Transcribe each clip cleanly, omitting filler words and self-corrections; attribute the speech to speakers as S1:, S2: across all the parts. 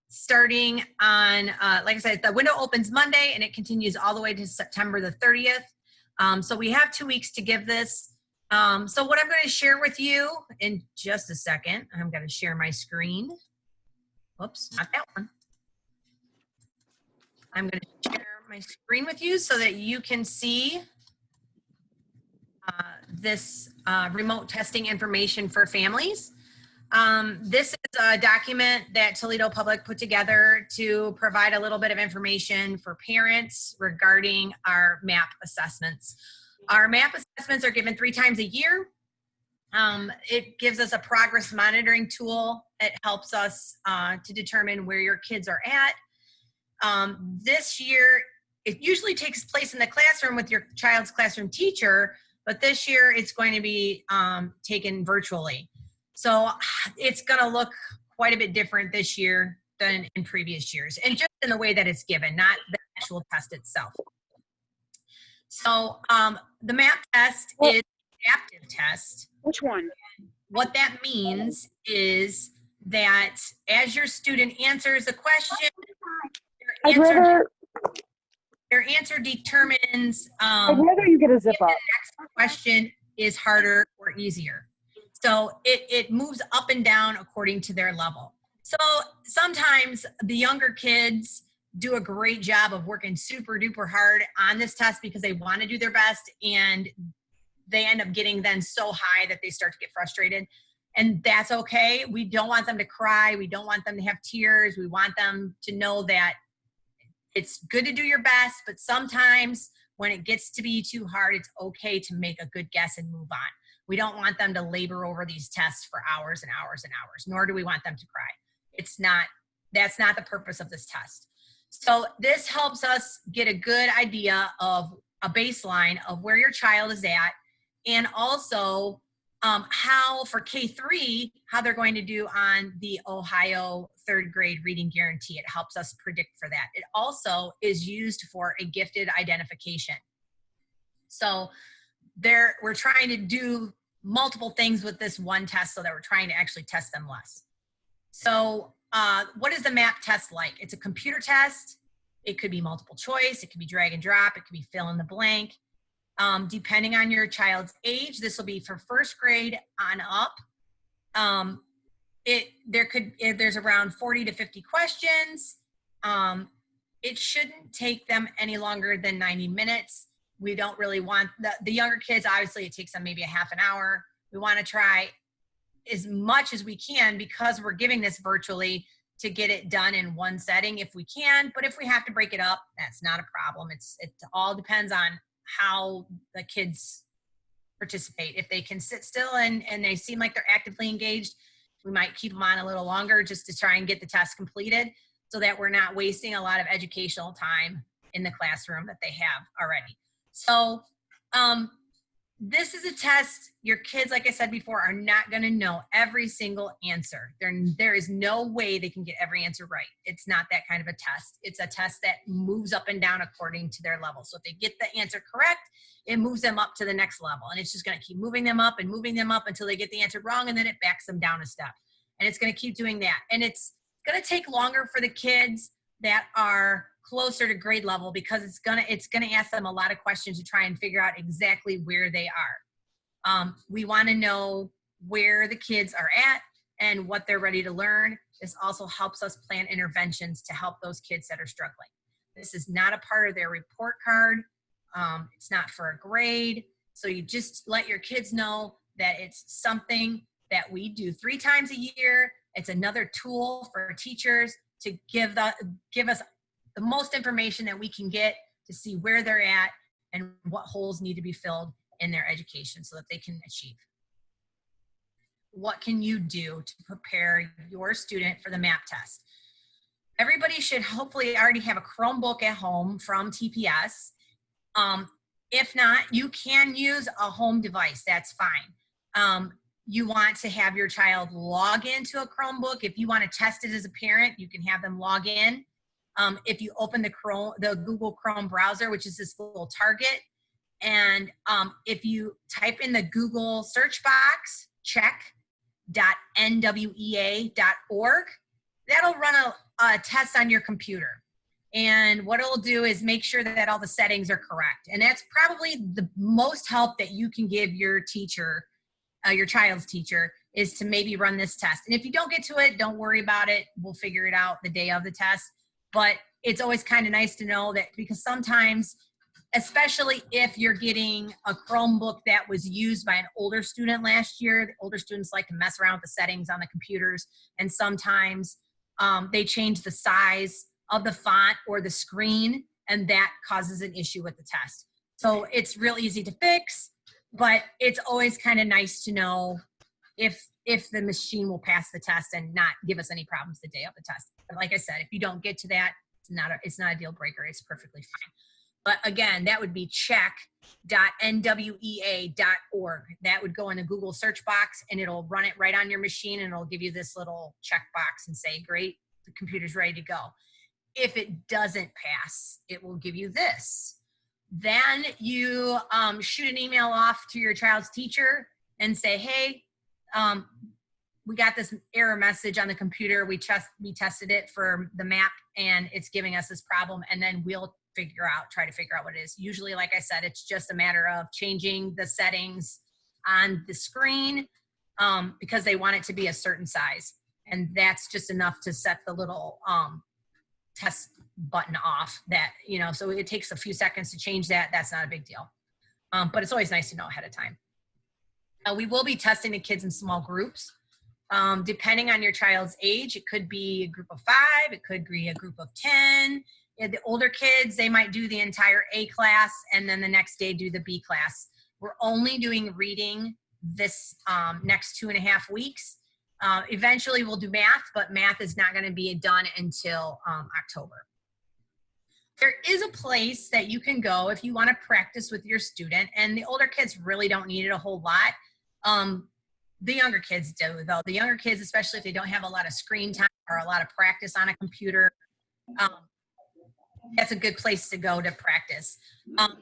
S1: starting on, like I said, the window opens Monday and it continues all the way to September the 30th. So we have 2 weeks to give this. So what I'm going to share with you in just a second, I'm going to share my screen. Whoops, not that one. I'm going to share my screen with you so that you can see this remote testing information for families. This is a document that Toledo Public put together to provide a little bit of information for parents regarding our MAP assessments. Our MAP assessments are given 3 times a year. It gives us a progress monitoring tool. It helps us to determine where your kids are at. This year, it usually takes place in the classroom with your child's classroom teacher, but this year it's going to be taken virtually. So it's going to look quite a bit different this year than in previous years, and just in the way that it's given, not the actual test itself. So the MAP test is an adaptive test.
S2: Which one?
S1: What that means is that as your student answers a question, their answer determines
S2: I'd rather you get a zip
S1: if
S2: up.
S1: the next question is harder or easier. So it moves up and down according to their level. So sometimes the younger kids do a great job of working super duper hard on this test because they want to do their best, and they end up getting then so high that they start to get frustrated. And that's okay. We don't want them to cry. We don't want them to have tears. We want them to know that it's good to do your best, but sometimes when it gets to be too hard, it's okay to make a good guess and move on. We don't want them to labor over these tests for hours and hours and hours, nor do we want them to cry. That's not the purpose of this test. So this helps us get a good idea of a baseline of where your child is at, and also how for K3, how they're going to do on the Ohio 3rd grade reading guarantee. It helps us predict for that. It also is used for a gifted identification. So we're trying to do multiple things with this one test so that we're trying to actually test them less. So what is the MAP test like? It's a computer test. It could be multiple choice. It could be drag and drop. It could be fill in the blank. Depending on your child's age, this will be for 1st grade on up. There's around 40 to 50 questions. It shouldn't take them any longer than 90 minutes. We don't really want the younger kids, obviously it takes them maybe a half an hour. We want to try as much as we can, because we're giving this virtually, to get it done in one setting if we can. But if we have to break it up, that's not a problem. It all depends on how the kids participate. If they can sit still and they seem like they're actively engaged, we might keep them on a little longer just to try and get the test completed, so that we're not wasting a lot of educational time in the classroom that they have already. So this is a test. Your kids, like I said before, are not going to know every single answer. There is no way they can get every answer right. It's not that kind of a test. It's a test that moves up and down according to their level. So if they get the answer correct, it moves them up to the next level. And it's just going to keep moving them up and moving them up until they get the answer wrong, and then it backs them down a step. And it's going to keep doing that. And it's going to take longer for the kids that are closer to grade level, because it's gonna ask them a lot of questions to try and figure out exactly where they are. We want to know where the kids are at and what they're ready to learn. This also helps us plan interventions to help those kids that are struggling. This is not a part of their report card. It's not for a grade. So you just let your kids know that it's something that we do 3 times a year. It's another tool for teachers to give us the most information that we can get to see where they're at and what holes need to be filled in their education so that they can achieve. What can you do to prepare your student for the MAP test? Everybody should hopefully already have a Chromebook at home from TPS. If not, you can use a home device, that's fine. You want to have your child log into a Chromebook. If you want to test it as a parent, you can have them log in. If you open the Google Chrome browser, which is this little target, and if you type in the Google search box, check.nwea.org, that'll run a test on your computer. And what it'll do is make sure that all the settings are correct. And that's probably the most help that you can give your teacher, your child's teacher, is to maybe run this test. And if you don't get to it, don't worry about it. We'll figure it out the day of the test. But it's always kind of nice to know that, because sometimes, especially if you're getting a Chromebook that was used by an older student last year, the older students like to mess around with the settings on the computers. And sometimes they change the size of the font or the screen, and that causes an issue with the test. So it's real easy to fix, but it's always kind of nice to know if the machine will pass the test and not give us any problems the day of the test. But like I said, if you don't get to that, it's not a deal breaker. It's perfectly fine. But again, that would be check.nwea.org. That would go in the Google search box, and it'll run it right on your machine, and it'll give you this little check box and say, great, the computer's ready to go. If it doesn't pass, it will give you this. Then you shoot an email off to your child's teacher and say, hey, we got this error message on the computer. We tested it for the map, and it's giving us this problem. And then we'll try to figure out what it is. Usually, like I said, it's just a matter of changing the settings on the screen because they want it to be a certain size. And that's just enough to set the little test button off, that, you know, so it takes a few seconds to change that. That's not a big deal. But it's always nice to know ahead of time. We will be testing the kids in small groups. Depending on your child's age, it could be a group of 5, it could be a group of 10. The older kids, they might do the entire A class and then the next day do the B class. We're only doing reading this next 2.5 weeks. Eventually we'll do math, but math is not going to be done until October. There is a place that you can go if you want to practice with your student, and the older kids really don't need it a whole lot. The younger kids do, though. The younger kids, especially if they don't have a lot of screen time or a lot of practice on a computer, that's a good place to go to practice.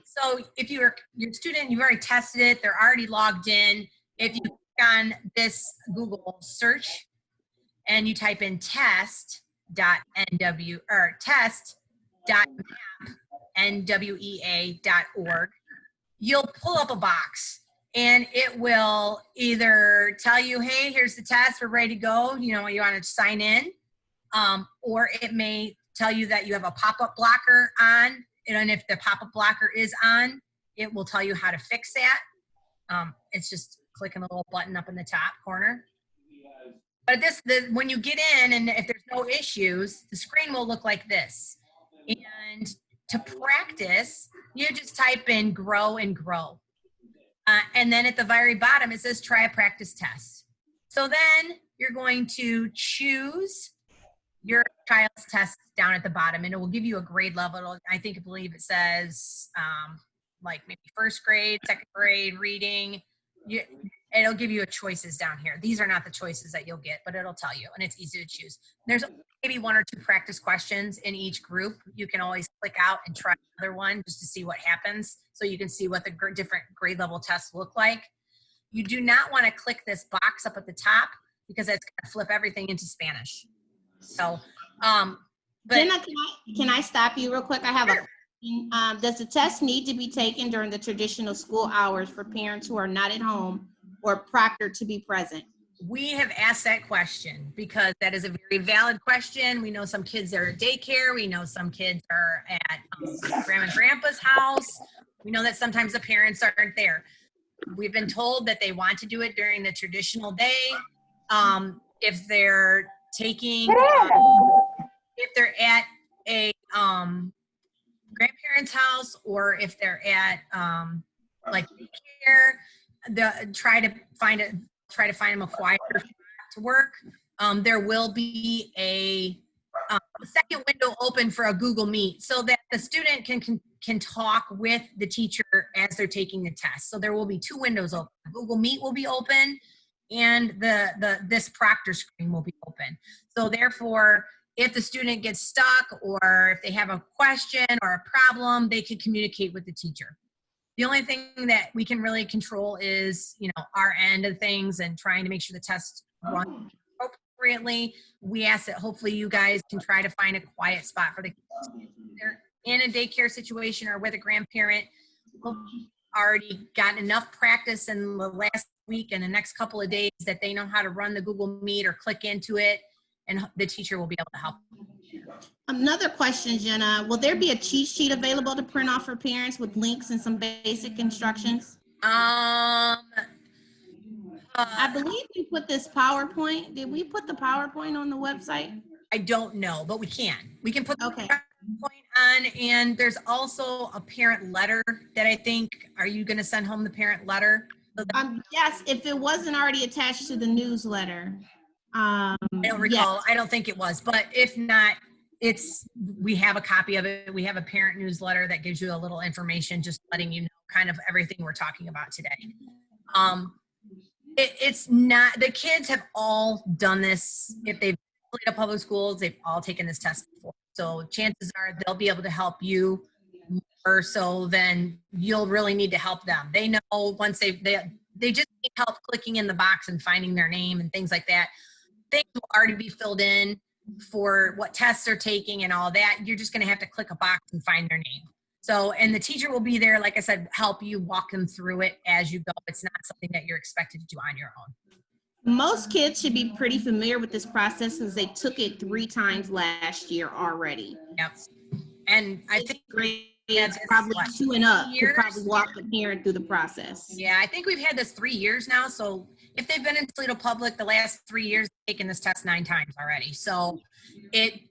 S1: So if your student, you've already tested it, they're already logged in. If you click on this Google search and you type in test.nw or test.nwea.org, you'll pull up a box, and it will either tell you, hey, here's the test, we're ready to go, you know, you want to sign in, or it may tell you that you have a pop-up blocker on, and if the pop-up blocker is on, it will tell you how to fix that. It's just clicking the little button up in the top corner. But when you get in, and if there's no issues, the screen will look like this. And to practice, you just type in grow and grow. And then at the very bottom, it says try a practice test. So then you're going to choose your child's test down at the bottom, and it will give you a grade level. I believe it says like maybe first grade, second grade, reading. It'll give you choices down here. These are not the choices that you'll get, but it'll tell you, and it's easy to choose. There's maybe 1 or 2 practice questions in each group. You can always click out and try another one just to see what happens, so you can see what the different grade level tests look like. You do not want to click this box up at the top, because that's going to flip everything into Spanish. So, but
S2: Jenna, can I stop you real quick? I have
S1: sure.
S2: Does the test need to be taken during the traditional school hours for parents who are not at home or proctored to be present?
S1: We have asked that question because that is a very valid question. We know some kids are at daycare. We know some kids are at grandma and grandpa's house. We know that sometimes the parents aren't there. We've been told that they want to do it during the traditional day. If they're taking, if they're at a grandparent's house, or if they're at like daycare, try to find them a quieter spot to work. There will be a second window open for a Google Meet, so that the student can talk with the teacher as they're taking the test. So there will be 2 windows open. Google Meet will be open, and this proctor screen will be open. So therefore, if the student gets stuck, or if they have a question or a problem, they can communicate with the teacher. The only thing that we can really control is, you know, our end of things, and trying to make sure the test runs appropriately. We ask that hopefully you guys can try to find a quiet spot for the kids. If they're in a daycare situation or with a grandparent, already gotten enough practice in the last week and the next couple of days that they know how to run the Google Meet or click into it, and the teacher will be able to help.
S2: Another question, Jenna, will there be a cheat sheet available to print off for parents with links and some basic instructions?
S1: I
S2: I believe we put this PowerPoint. Did we put the PowerPoint on the website?
S1: I don't know, but we can. We can put the
S2: Okay.
S1: point on, and there's also a parent letter that I think, are you going to send home the parent letter?
S2: Yes, if it wasn't already attached to the newsletter.
S1: I don't recall.
S2: Yes.
S1: I don't think it was, but if not, we have a copy of it. We have a parent newsletter that gives you a little information, just letting you know kind of everything we're talking about today. It's not, the kids have all done this. If they've played at public schools, they've all taken this test before. So chances are they'll be able to help you more so than you'll really need to help them. They know once they just need help clicking in the box and finding their name and things like that. Things will already be filled in for what tests they're taking and all that. You're just going to have to click a box and find their name. So, and the teacher will be there, like I said, help you walk them through it as you go. It's not something that you're expected to do on your own.
S2: Most kids should be pretty familiar with this process since they took it 3 times last year already.
S1: Yep. And I think
S2: it's probably 2 and up could probably walk the parent through the process.
S1: Yeah, I think we've had this 3 years now. So if they've been in Toledo Public the last 3 years, they've taken this test 9 times already. So they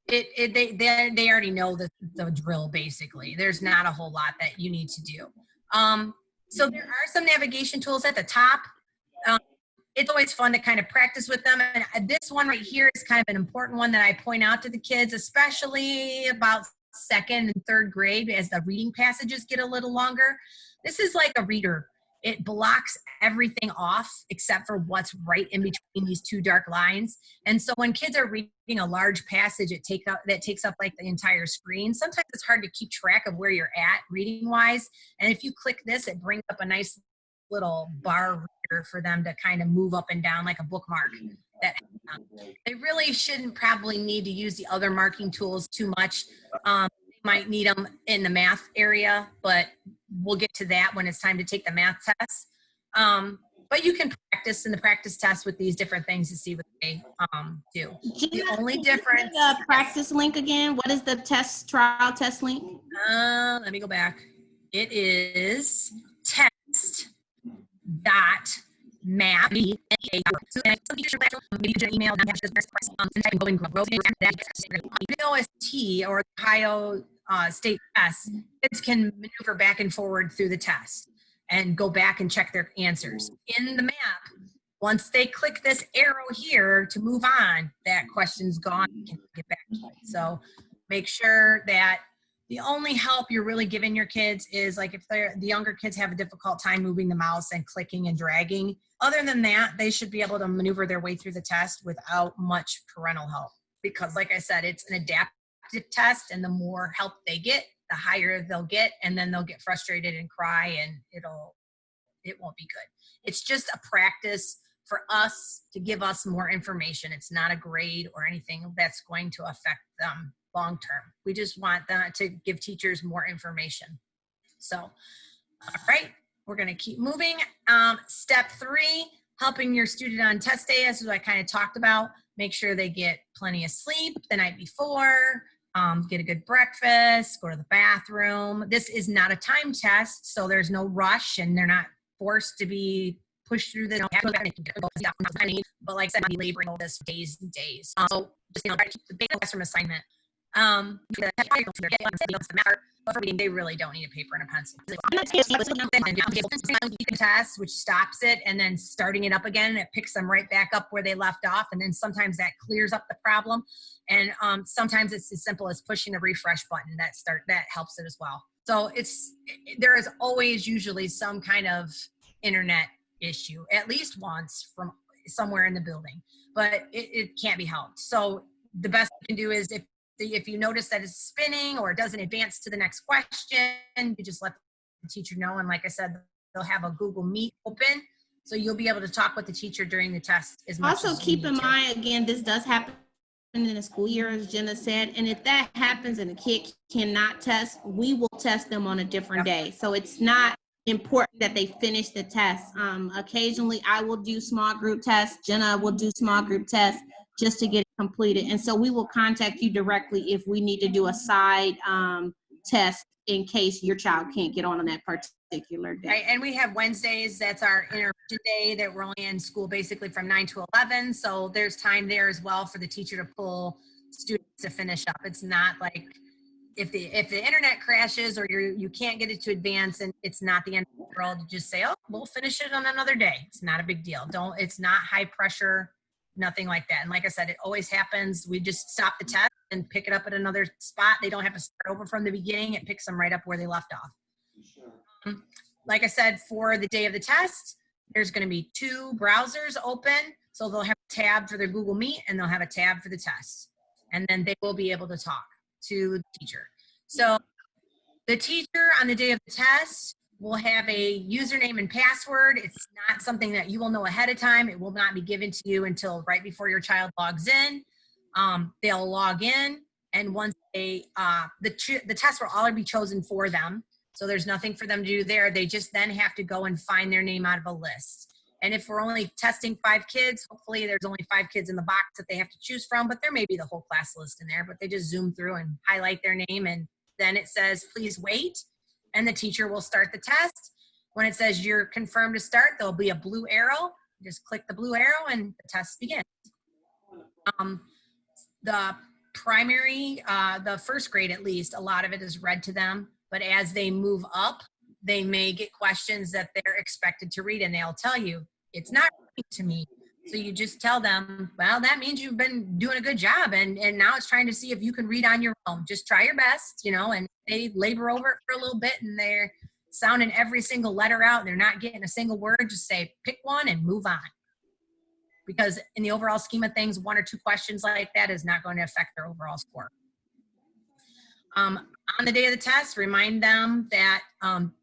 S1: already know the drill, basically. There's not a whole lot that you need to do. So there are some navigation tools at the top. It's always fun to kind of practice with them. And this one right here is kind of an important one that I point out to the kids, especially about 2nd and 3rd grade as the reading passages get a little longer. This is like a reader. It blocks everything off except for what's right in between these 2 dark lines. And so when kids are reading a large passage, that takes up like the entire screen. Sometimes it's hard to keep track of where you're at reading wise. And if you click this, it brings up a nice little bar reader for them to kind of move up and down like a bookmark. They really shouldn't probably need to use the other marking tools too much. They might need them in the math area, but we'll get to that when it's time to take the math test. But you can practice in the practice test with these different things to see what they do.
S2: Gina,
S1: the only difference.
S2: The practice link again. What is the trial test link?
S1: Let me go back. It is test.map. OST or Ohio State Test, kids can maneuver back and forward through the test and go back and check their answers. In the map, once they click this arrow here to move on, that question's gone. You can get back to it. So make sure that the only help you're really giving your kids is like if the younger kids have a difficult time moving the mouse and clicking and dragging. Other than that, they should be able to maneuver their way through the test without much parental help. Because like I said, it's an adaptive test, and the more help they get, the higher they'll get, and then they'll get frustrated and cry, and it won't be good. It's just a practice for us to give us more information. It's not a grade or anything that's going to affect them long term. We just want them to give teachers more information. So, all right, we're going to keep moving. Step 3, helping your student on test day, as I kind of talked about. Make sure they get plenty of sleep the night before, get a good breakfast, go to the bathroom. This is not a time test, so there's no rush, and they're not forced to be pushed through this. But like I said, I'm laboring all this for days and days. So just try to keep the big classroom assignment. But for reading, they really don't need a paper and a pencil. Test, which stops it, and then starting it up again, it picks them right back up where they left off, and then sometimes that clears up the problem. And sometimes it's as simple as pushing the refresh button that helps it as well. So there is always usually some kind of internet issue, at least once from somewhere in the building, but it can't be helped. So the best you can do is if you notice that it's spinning or it doesn't advance to the next question, you just let the teacher know. And like I said, they'll have a Google Meet open So you'll be able to talk with the teacher during the test as much
S2: Also,
S1: as you
S2: keep in
S1: need to.
S2: mind, again, this does happen in the school year, as Jenna said, and if that happens and a kid cannot test, we will test them on a different day. So it's not important that they finish the test. Occasionally, I will do small group tests. Jenna will do small group tests just to get it completed. And so we will contact you directly if we need to do a side test in case your child can't get on that particular day.
S1: Right, and we have Wednesdays, that's our interruption day, that we're only in school basically from 9 to 11. So there's time there as well for the teacher to pull students to finish up. It's not like if the internet crashes or you can't get it to advance, and it's not the end of the world, just say, oh, we'll finish it on another day. It's not a big deal. It's not high pressure, nothing like that. And like I said, it always happens. We just stop the test and pick it up at another spot. They don't have to start over from the beginning. It picks them right up where they left off. Like I said, for the day of the test, there's going to be 2 browsers open. So they'll have a tab for their Google Meet and they'll have a tab for the test. And then they will be able to talk to the teacher. So the teacher on the day of the test will have a username and password. It's not something that you will know ahead of time. It will not be given to you until right before your child logs in. They'll log in, and once the test will already be chosen for them. So there's nothing for them to do there. They just then have to go and find their name out of a list. And if we're only testing 5 kids, hopefully there's only 5 kids in the box that they have to choose from, but there may be the whole class list in there, but they just zoom through and highlight their name, and then it says, please wait, and the teacher will start the test. When it says you're confirmed to start, there'll be a blue arrow. Just click the blue arrow and the test begins. The primary, the first grade at least, a lot of it is read to them. But as they move up, they may get questions that they're expected to read, and they'll tell you, it's not reading to me. So you just tell them, well, that means you've been doing a good job, and now it's trying to see if you can read on your own. Just try your best, and they labor over it for a little bit, and they're sounding every single letter out, and they're not getting a single word. Just say, pick one and move on. Because in the overall scheme of things, 1 or 2 questions like that is not going to affect their overall score. On the day of the test, remind them that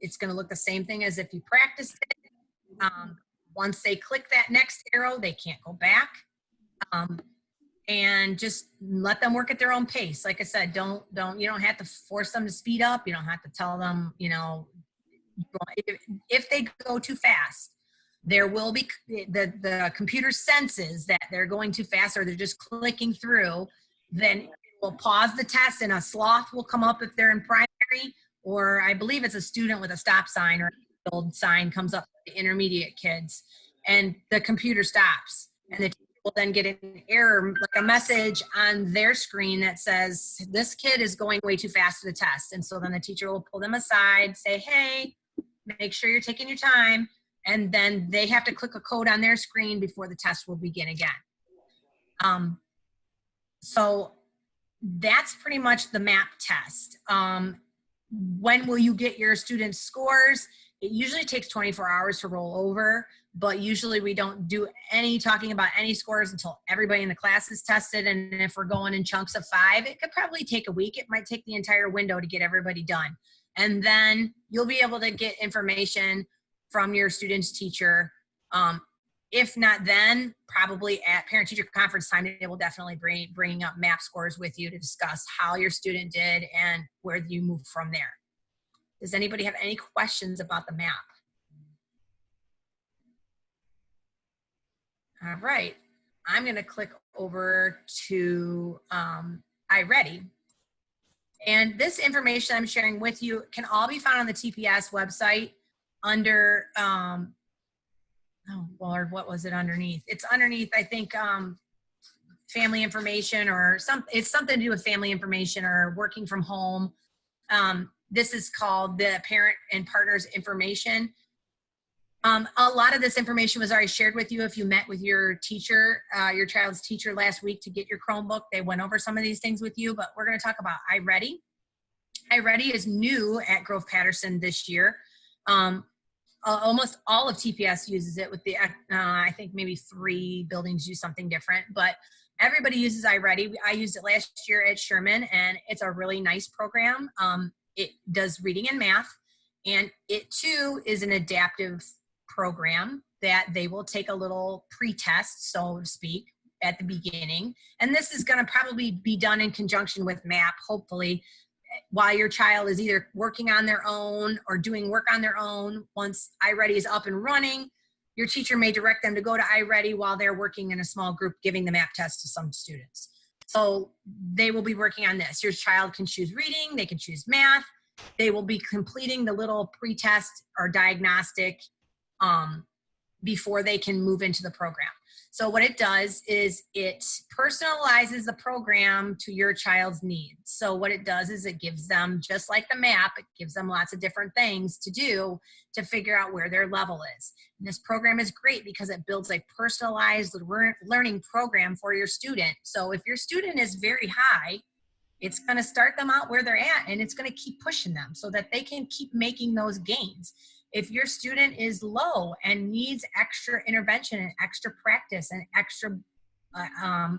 S1: it's going to look the same thing as if you practiced it. Once they click that next arrow, they can't go back. And just let them work at their own pace. Like I said, you don't have to force them to speed up. You don't have to tell them, if they go too fast, there will be, the computer senses that they're going too fast or they're just clicking through, then we'll pause the test and a sloth will come up if they're in primary, or I believe it's a student with a stop sign or a old sign comes up for the intermediate kids, and the computer stops, and the teacher will then get an error, like a message on their screen that says, this kid is going way too fast to the test. And so then the teacher will pull them aside, say, hey, make sure you're taking your time. And then they have to click a code on their screen before the test will begin again. So that's pretty much the MAP test. When will you get your students' scores? It usually takes 24 hours to roll over, but usually we don't do any talking about any scores until everybody in the class is tested. And if we're going in chunks of 5, it could probably take a week. It might take the entire window to get everybody done. And then you'll be able to get information from your student's teacher. If not then, probably at parent-teacher conference time, they will definitely bring up MAP scores with you to discuss how your student did and where you move from there. Does anybody have any questions about the MAP? All right, I'm gonna click over to iReady. And this information I'm sharing with you can all be found on the TPS website under, oh Lord, what was it underneath? It's underneath, I think, family information or it's something to do with family information or working from home. This is called the parent and partners information. A lot of this information was already shared with you if you met with your teacher, your child's teacher last week to get your Chromebook. They went over some of these things with you, but we're going to talk about iReady. iReady is new at Grove Patterson this year. Almost all of TPS uses it with the, I think maybe 3 buildings use something different, but everybody uses iReady. I used it last year at Sherman, and it's a really nice program. It does reading and math, and it too is an adaptive program. that they will take a little pre-test, so to speak, at the beginning. And this is going to probably be done in conjunction with MAP, hopefully, while your child is either working on their own or doing work on their own. Once iReady is up and running, your teacher may direct them to go to iReady while they're working in a small group, giving the MAP test to some students. So they will be working on this. Your child can choose reading, they can choose math. They will be completing the little pre-test or diagnostic before they can move into the program. So what it does is it personalizes the program to your child's needs. So what it does is it gives them, just like the map, it gives them lots of different things to do to figure out where their level is. And this program is great because it builds a personalized learning program for your student. So if your student is very high, it's going to start them out where they're at, and it's going to keep pushing them so that they can keep making those gains. If your student is low and needs extra intervention and extra practice and extra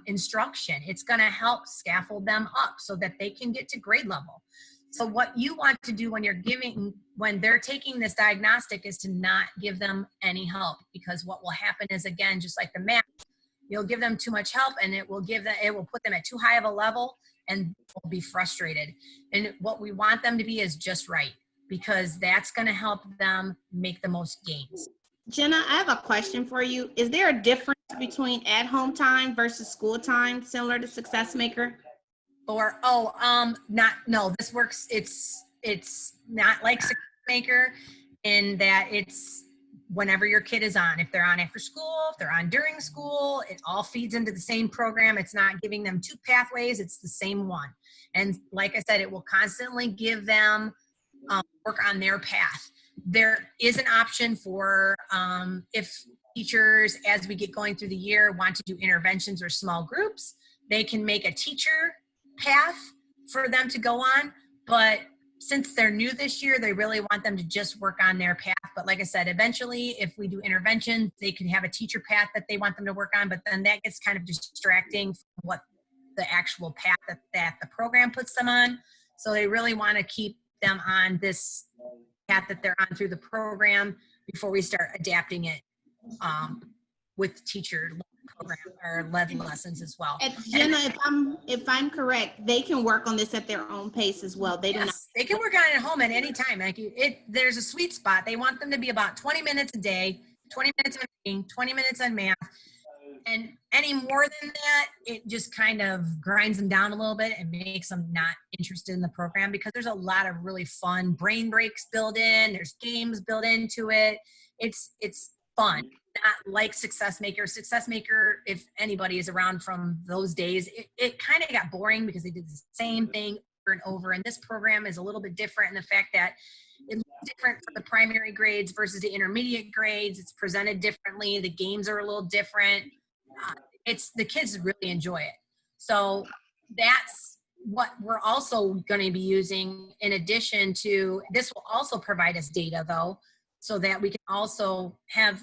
S1: instruction, it's going to help scaffold them up so that they can get to grade level. So what you want to do when they're taking this diagnostic is to not give them any help, because what will happen is, again, just like the math, you'll give them too much help and it will put them at too high of a level and will be frustrated. And what we want them to be is just right, because that's going to help them make the most gains.
S2: Jenna, I have a question for you. Is there a difference between at-home time versus school time, similar to Success Maker?
S1: This works. It's not like Success Maker in that it's whenever your kid is on. If they're on after school, if they're on during school, it all feeds into the same program. It's not giving them two pathways, it's the same one. And like I said, it will constantly give them work on their path. There is an option for if teachers, as we get going through the year, want to do interventions or small groups, they can make a teacher path for them to go on. But since they're new this year, they really want them to just work on their path. But like I said, eventually, if we do interventions, they can have a teacher path that they want them to work on, but then that gets kind of distracting from what the actual path that the program puts them on. So they really want to keep them on this path that they're on through the program before we start adapting it with teacher program or led lessons as well.
S2: And Jenna, if I'm correct, they can work on this at their own pace as well. They
S1: they can work on it at home at any time. Like there's a sweet spot. They want them to be about 20 minutes a day, 20 minutes on reading, 20 minutes on math. And any more than that, it just kind of grinds them down a little bit and makes them not interested in the program, because there's a lot of really fun brain breaks built in. There's games built into it. It's fun, not like Success Maker. Success Maker, if anybody is around from those days, it kind of got boring because they did the same thing over and over. And this program is a little bit different in the fact that it's different for the primary grades versus the intermediate grades. It's presented differently. The games are a little different. The kids really enjoy it. So that's what we're also going to be using. In addition to this, will also provide us data though, so that we can also have,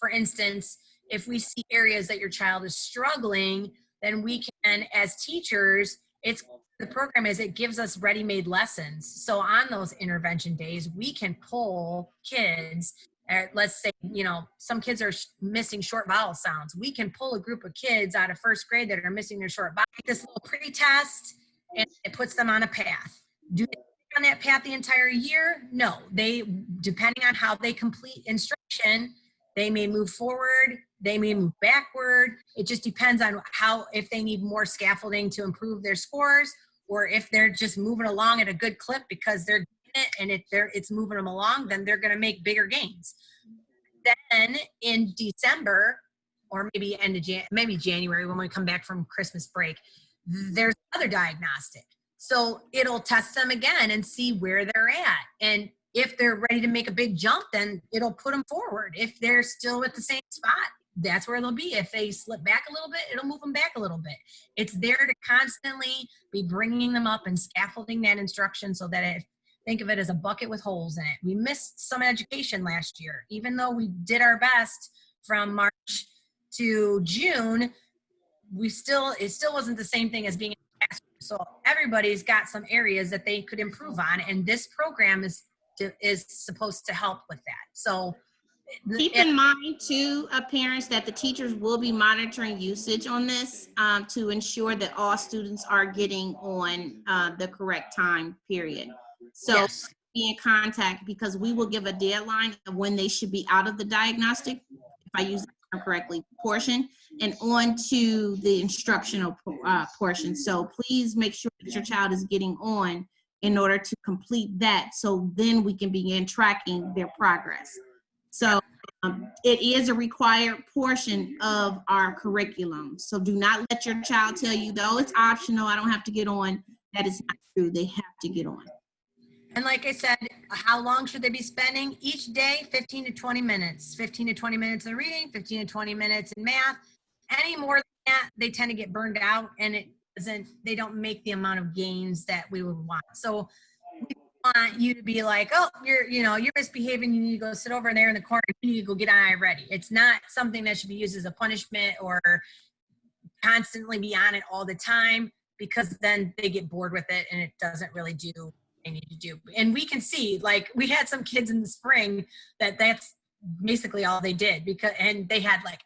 S1: for instance, if we see areas that your child is struggling, then we can, as teachers, the program is it gives us ready-made lessons. So on those intervention days, we can pull kids. Let's say, some kids are missing short vowel sounds. We can pull a group of kids out of first grade that are missing their short vowel. This little pre-test, and it puts them on a path. Do they stay on that path the entire year? No. Depending on how they complete instruction, they may move forward, they may move backward. It just depends on if they need more scaffolding to improve their scores, or if they're just moving along at a good clip because they're it and it's moving them along, then they're going to make bigger gains. Then in December, or maybe maybe January, when we come back from Christmas break, there's another diagnostic. So it'll test them again and see where they're at. And if they're ready to make a big jump, then it'll put them forward. If they're still at the same spot, that's where they'll be. If they slip back a little bit, it'll move them back a little bit. It's there to constantly be bringing them up and scaffolding that instruction so that think of it as a bucket with holes in it. We missed some education last year. Even though we did our best from March to June, it still wasn't the same thing as being in the classroom. So everybody's got some areas that they could improve on, and this program is supposed to help with that. So
S2: Keep in mind too, parents, that the teachers will be monitoring usage on this to ensure that all students are getting on the correct time period. So
S1: Yes.
S2: be in contact, because we will give a deadline of when they should be out of the diagnostic, if I use the term correctly, portion, and on to the instructional portion. So please make sure that your child is getting on in order to complete that, so then we can begin tracking their progress. So it is a required portion of our curriculum. So do not let your child tell you, though it's optional, I don't have to get on. That is not true. They have to get on.
S1: And like I said, how long should they be spending each day? 15 to 20 minutes. 15 to 20 minutes in reading, 15 to 20 minutes in math. Any more than that, they tend to get burned out, and they don't make the amount of gains that we would want. So we want you to be like, oh, you're misbehaving, you need to go sit over there in the corner, you need to go get on iReady. It's not something that should be used as a punishment or constantly be on it all the time, because then they get bored with it and it doesn't really do what they need to do. And we can see, like, we had some kids in the spring that's basically all they did, and they had like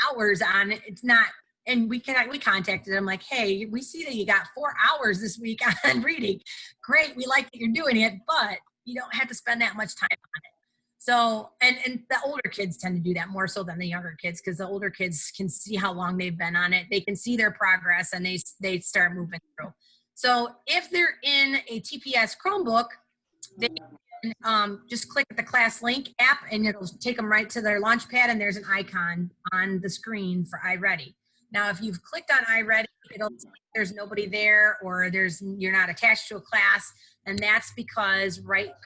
S1: hours on it. It's not, and we contacted them like, hey, we see that you got 4 hours this week on reading. Great, we like that you're doing it, but you don't have to spend that much time on it. So, and the older kids tend to do that more so than the younger kids, because the older kids can see how long they've been on it. They can see their progress, and they start moving through. So if they're in a TPS Chromebook, they can just click the class link app, and it'll take them right to their Launchpad, and there's an icon on the screen for iReady. Now, if you've clicked on iReady, it'll say there's nobody there, or you're not attached to a class, and that's because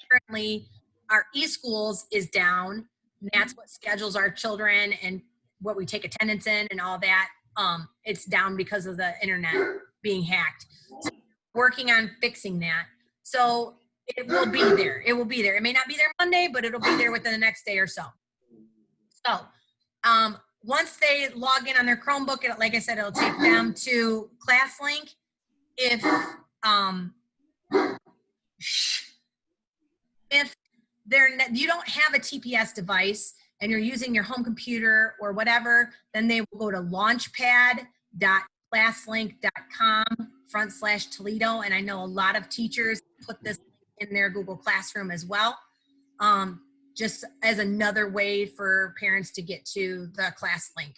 S1: currently our eSchools is down, and that's what schedules our children and what we take attendance in and all that. It's down because of the internet being hacked. So working on fixing that. So it will be there. It will be there. It may not be there Monday, but it'll be there within the next day or so. So once they log in on their Chromebook, like I said, it'll take them to ClassLink. If you don't have a TPS device and you're using your home computer or whatever, then they will go to launchpad.classlink.com/Toledo. And I know a lot of teachers put this in their Google Classroom as well, just as another way for parents to get to the ClassLink.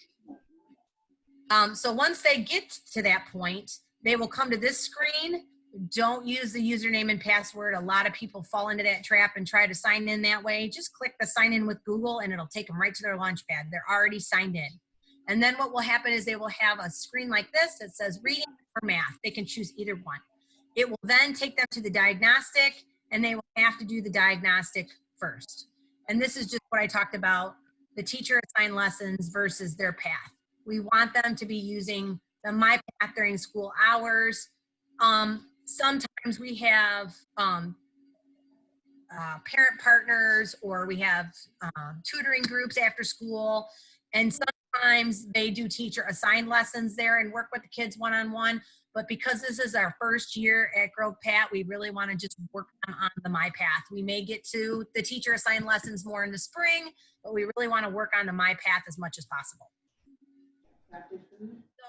S1: So once they get to that point, they will come to this screen. Don't use the username and password. A lot of people fall into that trap and try to sign in that way. Just click the sign in with Google, and it'll take them right to their Launchpad. They're already signed in. And then what will happen is they will have a screen like this that says reading or math. They can choose either one. It will then take them to the diagnostic, and they will have to do the diagnostic first. And this is just what I talked about, the teacher assigned lessons versus their path. We want them to be using the My Path during school hours. Sometimes we have parent partners, or we have tutoring groups after school, and sometimes they do teacher assigned lessons there and work with the kids one-on-one. But because this is our first year at Grove Pat, we really want to just work on the My Path. We may get to the teacher assigned lessons more in the spring, but we really want to work on the My Path as much as possible.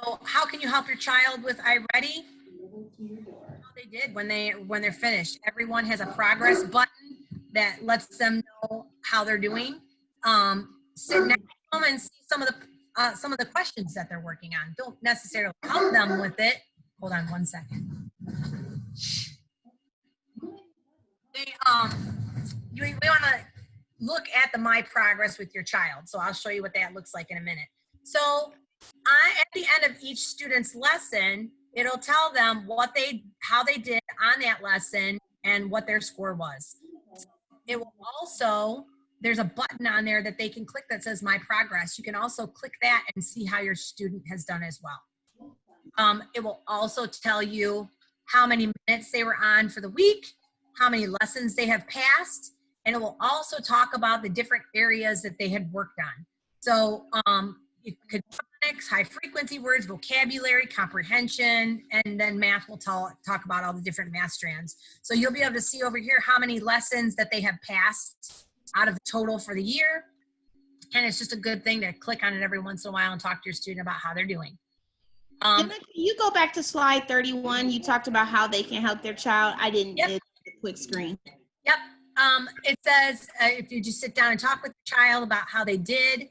S1: So how can you help your child with iReady? How they did when they're finished. Everyone has a progress button that lets them know how they're doing. Sit next to them and see some of the questions that they're working on. Don't necessarily help them with it. Hold on 1 second. We want to look at the My Progress with your child. So I'll show you what that looks like in a minute. So at the end of each student's lesson, it'll tell them how they did on that lesson and what their score was. It will also, there's a button on there that they can click that says My Progress. You can also click that and see how your student has done as well. It will also tell you how many minutes they were on for the week, how many lessons they have passed, and it will also talk about the different areas that they had worked on. So it could be high frequency words, vocabulary, comprehension, and then math will talk about all the different math strands. So you'll be able to see over here how many lessons that they have passed out of the total for the year, And it's just a good thing to click on it every once in a while and talk to your student about how they're doing.
S2: Jenna, can you go back to slide 31? You talked about how they can help their child. I didn't
S1: Yep.
S2: get the quick screen.
S1: Yep. It says if you just sit down and talk with the child about how they did,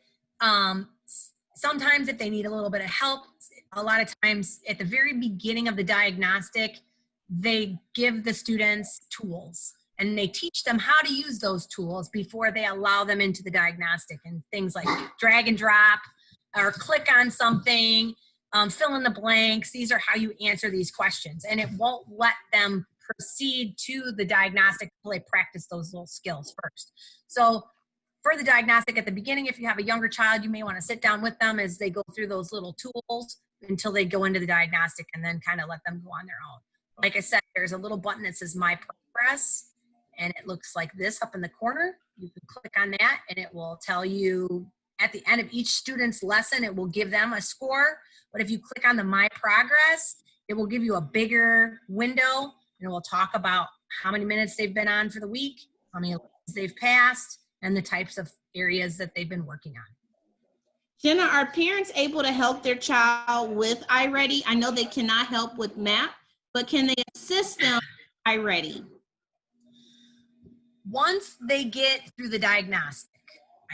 S1: sometimes if they need a little bit of help, a lot of times at the very beginning of the diagnostic, they give the students tools and they teach them how to use those tools before they allow them into the diagnostic, and things like drag and drop or click on something, fill in the blanks. These are how you answer these questions, and it won't let them proceed to the diagnostic until they practice those little skills first. So for the diagnostic at the beginning, if you have a younger child, you may want to sit down with them as they go through those little tools until they go into the diagnostic, and then kind of let them go on their own. Like I said, there's a little button that says My Progress, and it looks like this up in the corner. You can click on that and it will tell you at the end of each student's lesson, it will give them a score. But if you click on the My Progress, it will give you a bigger window, and it will talk about how many minutes they've been on for the week, how many lessons they've passed, and the types of areas that they've been working on.
S2: Jenna, are parents able to help their child with iReady? I know they cannot help with MAP, but can they assist them with iReady?
S1: Once they get through the diagnostic,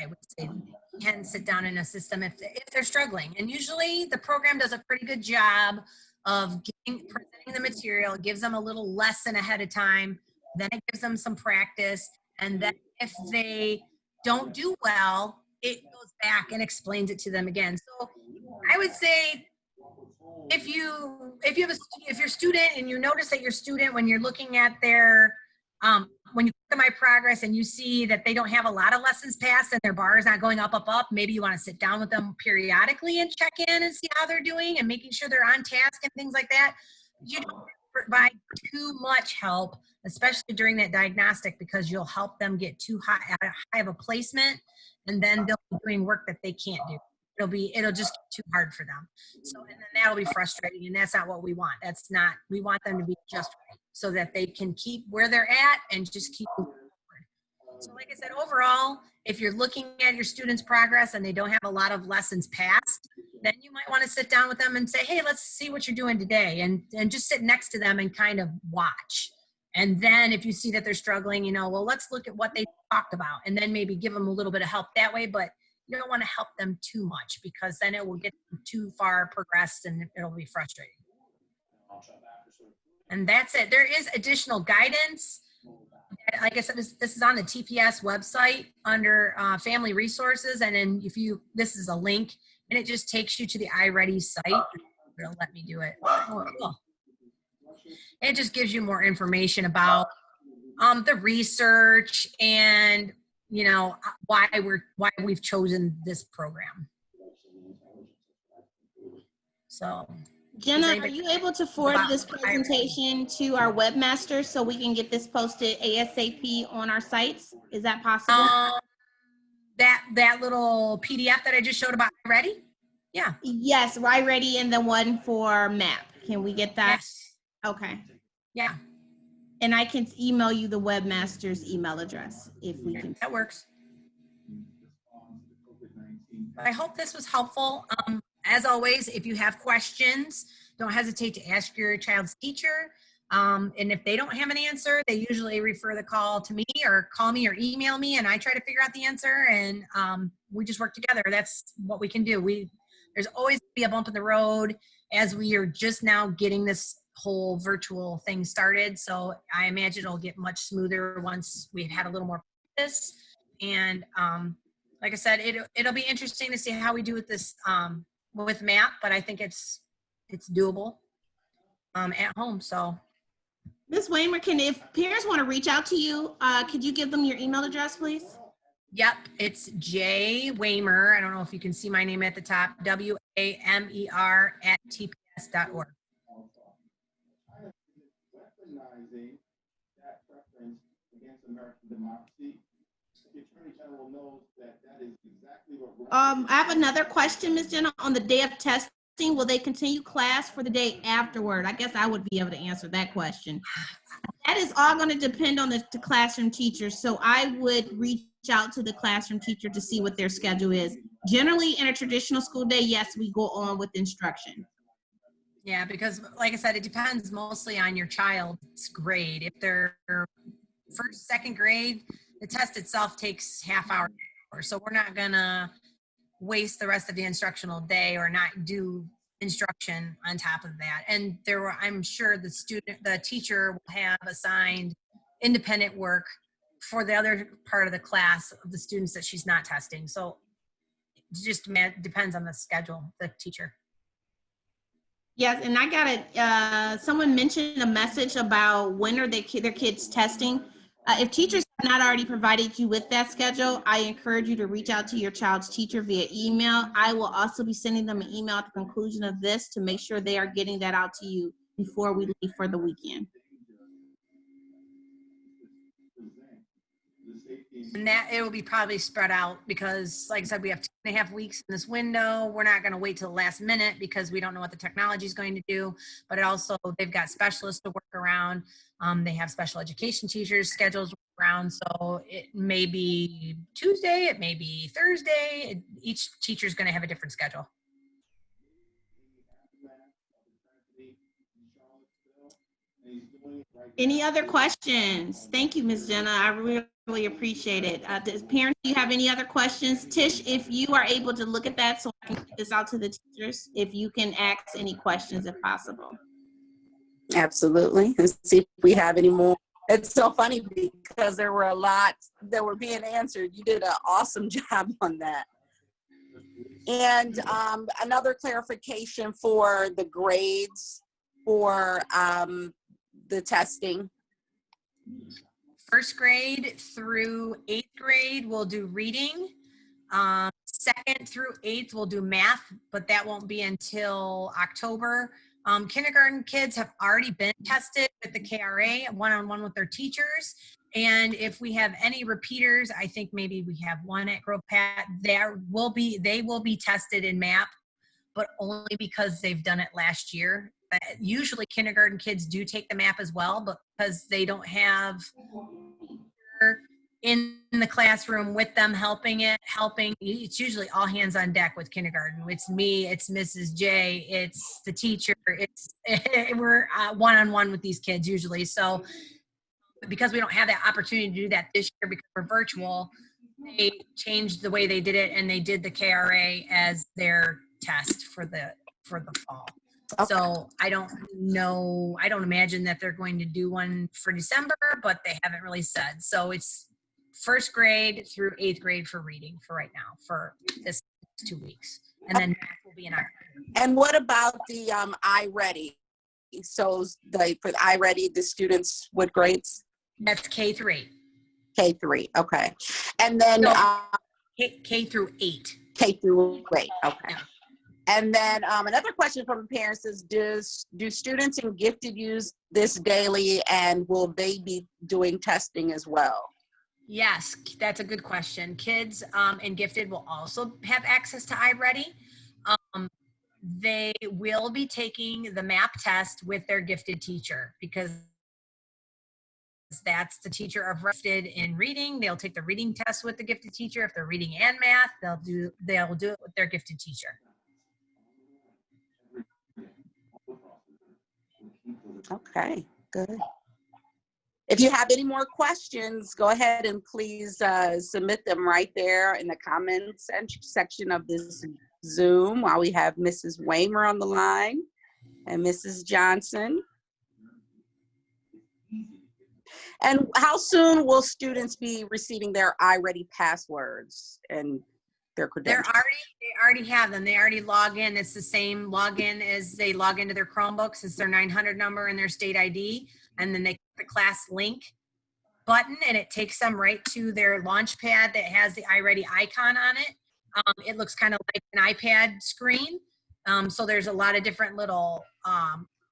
S1: I would say they can sit down and assist them if they're struggling. And usually the program does a pretty good job of presenting the material. It gives them a little lesson ahead of time. Then it gives them some practice. And then if they don't do well, it goes back and explains it to them again. So I would say if you're a student and you notice that your student, when you're looking at their when you look at My Progress and you see that they don't have a lot of lessons passed and their bar is not going up, maybe you want to sit down with them periodically and check in and see how they're doing and making sure they're on task and things like that. You don't provide too much help, especially during that diagnostic, because you'll help them get too high of a placement, and then they'll be doing work that they can't do. It'll just get too hard for them. So, and then that'll be frustrating, and that's not what we want. We want them to be just right so that they can keep where they're at and just keep moving forward. So like I said, overall, if you're looking at your students' progress and they don't have a lot of lessons passed, then you might want to sit down with them and say, hey, let's see what you're doing today, and just sit next to them and kind of watch. And then if you see that they're struggling, well, let's look at what they talked about, and then maybe give them a little bit of help that way. But you don't want to help them too much, because then it will get too far progressed and it'll be frustrating. And that's it. There is additional guidance. Like I said, this is on the TPS website under family resources. And then this is a link, and it just takes you to the iReady site. It'll let me do it. Oh, cool. It just gives you more information about the research and why we've chosen this program. So,
S2: Jenna, are you able to forward this presentation to our webmaster so we can get this posted ASAP on our sites? Is that possible?
S1: That little PDF that I just showed about iReady? Yeah.
S2: Yes, iReady, and the one for MAP. Can we get that?
S1: Yes.
S2: Okay.
S1: Yeah.
S2: And I can email you the webmaster's email address if we can.
S1: That works. I hope this was helpful. As always, if you have questions, don't hesitate to ask your child's teacher. And if they don't have an answer, they usually refer the call to me, or call me or email me, and I try to figure out the answer, and we just work together. That's what we can do. There's always be a bump in the road as we are just now getting this whole virtual thing started. So I imagine it'll get much smoother once we've had a little more practice. And like I said, it'll be interesting to see how we do with this with MAP, but I think it's doable at home. So
S2: Ms. Waymer, if parents want to reach out to you, could you give them your email address, please?
S1: Yep, it's J Waymer. I don't know if you can see my name at the top, WAMER @tps.org.
S2: I have another question, Ms. Jenna. On the day of testing, will they continue class for the day afterward? I guess I would be able to answer that question. That is all going to depend on the classroom teachers. So I would reach out to the classroom teacher to see what their schedule is. Generally, in a traditional school day, yes, we go on with instruction.
S1: Yeah, because like I said, it depends mostly on your child's grade. If they're first, second grade, the test itself takes half hour. So we're not gonna waste the rest of the instructional day or not do instruction on top of that. And I'm sure the teacher will have assigned independent work for the other part of the class of the students that she's not testing. So it just depends on the schedule, the teacher.
S2: Yes, and I got it. Someone mentioned a message about when are their kids testing. If teachers have not already provided you with that schedule, I encourage you to reach out to your child's teacher via email. I will also be sending them an email at the conclusion of this to make sure they are getting that out to you before we leave for the weekend.
S1: And that it will be probably spread out because, like I said, we have 2.5 weeks in this window. We're not going to wait till the last minute because we don't know what the technology is going to do. But it also, they've got specialists to work around. They have special education teachers schedules to work around. So it may be Tuesday, it may be Thursday. Each teacher is going to have a different schedule.
S2: Any other questions? Thank you, Ms. Jenna. I really appreciate it. Does parents, do you have any other questions? Tish, if you are able to look at that so I can get this out to the teachers, if you can ask any questions if possible.
S3: Absolutely. And see if we have any more. It's so funny because there were a lot that were being answered. You did an awesome job on that. And another clarification for the grades for the testing.
S1: First grade through 8th grade, we'll do reading. 2nd through 8th, we'll do math, but that won't be until October. Kindergarten kids have already been tested with the KRA one-on-one with their teachers. And if we have any repeaters, I think maybe we have one at Grove Pat, they will be tested in MAP, but only because they've done it last year. Usually kindergarten kids do take the MAP as well, but because they don't have in the classroom with them helping, it's usually all hands on deck with kindergarten. It's me, it's Mrs. J, it's the teacher, we're one-on-one with these kids usually. So because we don't have that opportunity to do that this year because we're virtual, they changed the way they did it and they did the KRA as their test for the fall. Okay. So I don't imagine that they're going to do one for December, but they haven't really said. So it's first grade through 8th grade for reading for right now for this 2 weeks. And then math will be in October.
S3: And what about the iReady? So for the iReady, the students, what grades?
S1: That's K through 8.
S3: K through, okay. And then
S1: K through 8.
S3: K through 8, okay.
S1: Yeah.
S3: And then another question from the parents is, do students in gifted use this daily, and will they be doing testing as well?
S1: Yes, that's a good question. Kids in gifted will also have access to iReady. They will be taking the MAP test with their gifted teacher because that's the teacher of gifted in reading. They'll take the reading test with the gifted teacher. If they're reading and math, they'll do it with their gifted teacher.
S3: Okay, good. If you have any more questions, go ahead and please submit them right there in the comments section of this Zoom while we have Mrs. Waymer on the line and Mrs. Johnson. And how soon will students be receiving their iReady passwords and their credentials?
S1: They already have them. They already log in. It's the same login as they log into their Chromebooks. It's their 900 number and their state ID. And then they click the class link button and it takes them right to their launch pad that has the iReady icon on it. It looks kind of like an iPad screen. So there's a lot of different little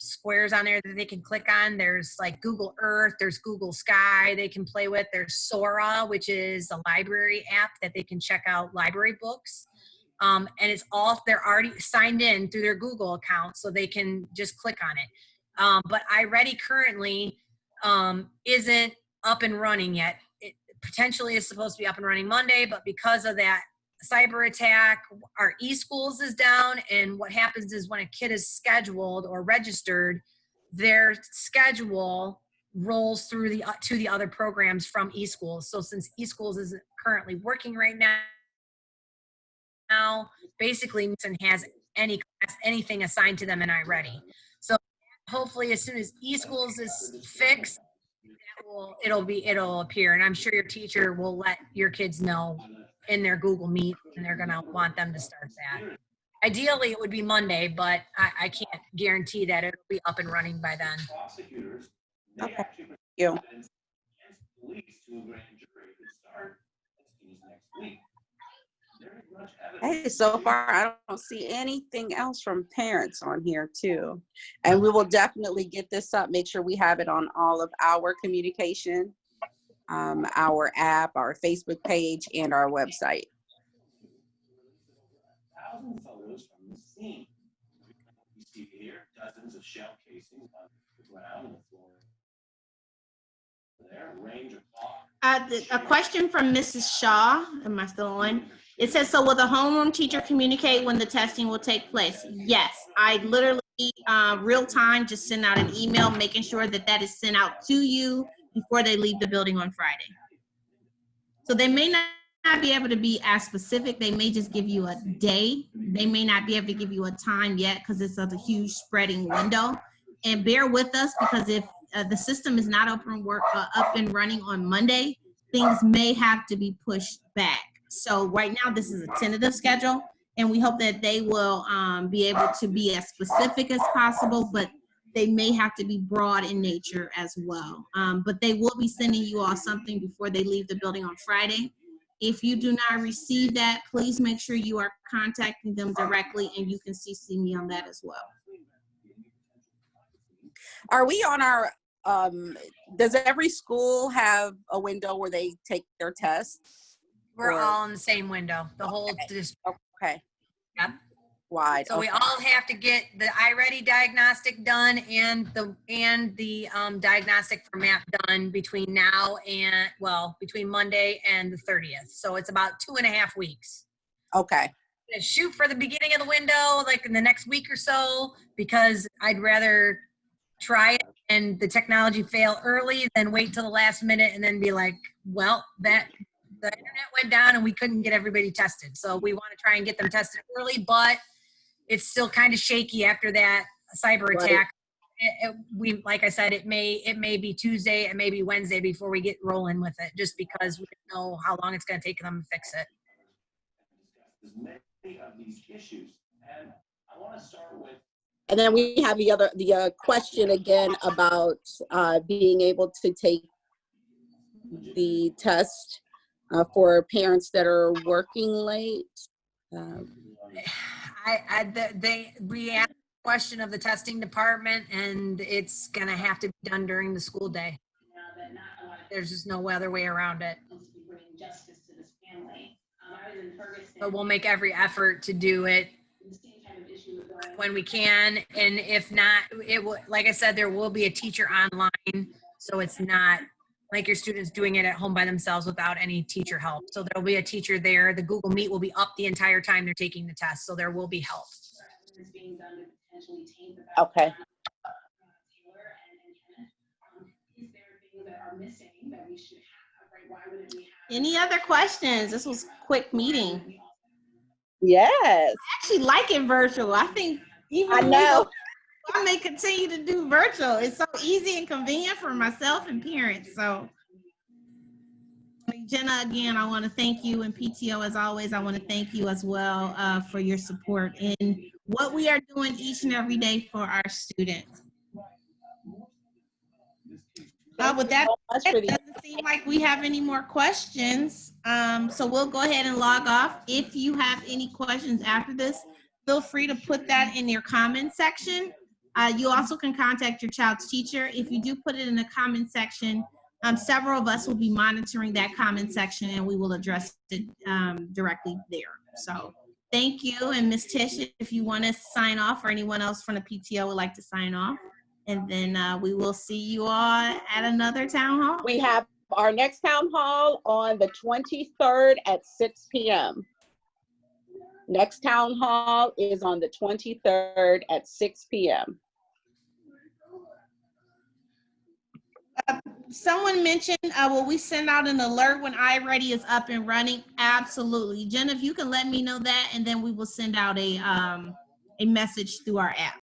S1: squares on there that they can click on. There's like Google Earth, there's Google Sky they can play with. There's Sora, which is a library app that they can check out library books. And it's all, they're already signed in through their Google account, so they can just click on it. But iReady currently isn't up and running yet. potentially is supposed to be up and running Monday, but because of that cyber attack, our eSchools is down. And what happens is when a kid is scheduled or registered, their schedule rolls through to the other programs from eSchools. So since eSchools isn't currently working right now, basically Mason has anything assigned to them in iReady. So hopefully as soon as eSchools is fixed, it'll appear, and I'm sure your teacher will let your kids know in their Google Meet, and they're gonna want them to start that. Ideally, it would be Monday, but I can't guarantee that it'll be up and running by then.
S3: Okay. Thank you. Hey, so far I don't see anything else from parents on here too. And we will definitely get this up, make sure we have it on all of our communication, our app, our Facebook page, and our website.
S4: Photos from the scene. You see here dozens of shell casings on the ground and the floor. There, range of
S2: A question from Mrs. Shaw. Am I still on? It says, so will the homeroom teacher communicate when the testing will take place? Yes, I literally real time just send out an email making sure that that is sent out to you before they leave the building on Friday. So they may not be able to be as specific. They may just give you a day. They may not be able to give you a time yet because it's a huge spreading window. And bear with us, because if the system is not up and running on Monday, things may have to be pushed back. So right now, this is a tentative schedule, and we hope that they will be able to be as specific as possible, but they may have to be broad in nature as well. But they will be sending you all something before they leave the building on Friday. If you do not receive that, please make sure you are contacting them directly, and you can CC me on that as well.
S3: Are we on our, does every school have a window where they take their tests?
S1: We're all in the same window, the whole district.
S3: Okay.
S1: Yep.
S3: Wide.
S1: So we all have to get the iReady diagnostic done and the diagnostic for MAP done between now and, well, between Monday and the 30th. So it's about 2.5 weeks.
S3: Okay.
S1: Shoot for the beginning of the window, like in the next week or so, because I'd rather try it and the technology fail early than wait till the last minute and then be like, well, the internet went down and we couldn't get everybody tested. So we want to try and get them tested early, but it's still kind of shaky after that cyber attack. We, like I said, it may be Tuesday, it may be Wednesday before we get rolling with it, just because we don't know how long it's going to take them to fix it.
S4: There's many of these issues, and I want to start with.
S3: And then we have the question again about being able to take the test for parents that are working late.
S1: We asked the question of the testing department, and it's gonna have to be done during the school day. There's just no other way around it. But we'll make every effort to do it when we can, and if not, it will, like I said, there will be a teacher online, so it's not like your students doing it at home by themselves without any teacher help. So there'll be a teacher there. The Google Meet will be up the entire time they're taking the test, so there will be help.
S3: Okay.
S2: Any other questions? This was a quick meeting.
S3: Yes.
S2: I actually like it virtual. I think even
S3: I know.
S2: I may continue to do virtual. It's so easy and convenient for myself and parents. So, Jenna, again, I want to thank you, and PTO, as always, I want to thank you as well for your support in what we are doing each and every day for our students. With that, it doesn't seem like we have any more questions. So we'll go ahead and log off. If you have any questions after this, feel free to put that in your comment section. You also can contact your child's teacher. If you do put it in the comment section, several of us will be monitoring that comment section, and we will address it directly there. So thank you. And Ms. Tish, if you want to sign off, or anyone else from the PTO would like to sign off, and then we will see you all at another town hall.
S3: We have
S5: our next town hall on the 23rd at 6 p.m. Next town hall is on the 23rd at 6 p.m.
S2: Someone mentioned, will we send out an alert when iReady is up and running? Absolutely. Jen, if you can let me know that, and then we will send out a message through our app.